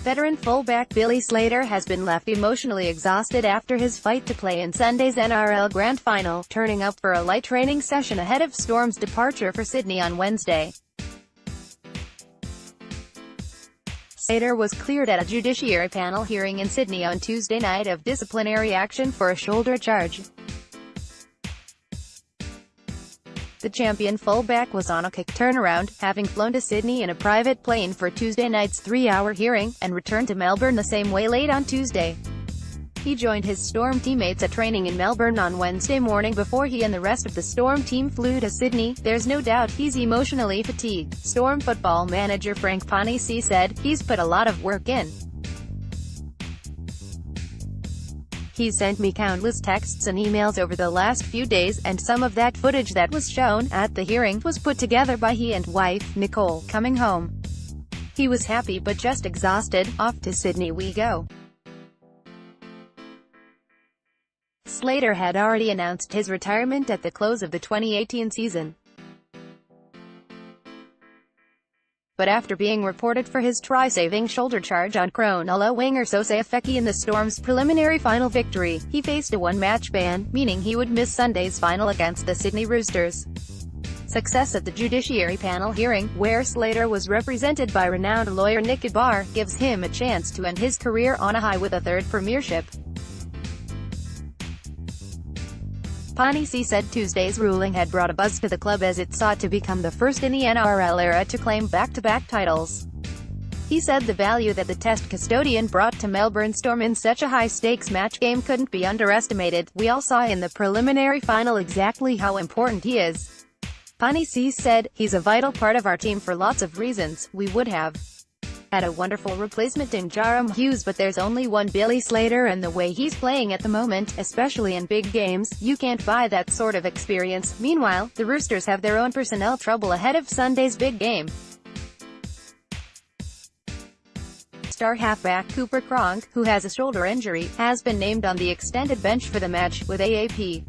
Veteran fullback Billy Slater has been left emotionally exhausted after his fight to play in Sunday's NRL Grand Final, turning up for a light training session ahead of Storm's departure for Sydney on Wednesday. Slater was cleared at a judiciary panel hearing in Sydney on Tuesday night of disciplinary action for a shoulder charge. The champion fullback was on a quick turnaround, having flown to Sydney in a private plane for Tuesday night's 3-hour hearing, and returned to Melbourne the same way late on Tuesday. He joined his Storm teammates at training in Melbourne on Wednesday morning before he and the rest of the Storm team flew to Sydney. There's no doubt he's emotionally fatigued, Storm football manager Frank Panisi said. He's put a lot of work in. He sent me countless texts and emails over the last few days, and some of that footage that was shown at the hearing was put together by he and wife, Nicole, coming home. He was happy but just exhausted. Off to Sydney we go. Slater had already announced his retirement at the close of the 2018 season. But after being reported for his try-saving shoulder charge on Cronulla winger Sosai Afeki in the Storm's preliminary final victory, he faced a one-match ban, meaning he would miss Sunday's final against the Sydney Roosters. Success at the judiciary panel hearing, where Slater was represented by renowned lawyer Nick Ibar, gives him a chance to end his career on a high with a third premiership. Panisi said Tuesday's ruling had brought a buzz to the club as it sought to become the first in the NRL era to claim back-to-back titles. He said the value that the Test custodian brought to Melbourne Storm in such a high-stakes match game couldn't be underestimated. We all saw in the preliminary final exactly how important he is. Panisi said, he's a vital part of our team for lots of reasons. We would have had a wonderful replacement in Jarom Hughes, but there's only one Billy Slater, and the way he's playing at the moment, especially in big games, you can't buy that sort of experience. Meanwhile, the Roosters have their own personnel trouble ahead of Sunday's big game. Star halfback Cooper Cronk, who has a shoulder injury, has been named on the extended bench for the match, with AAP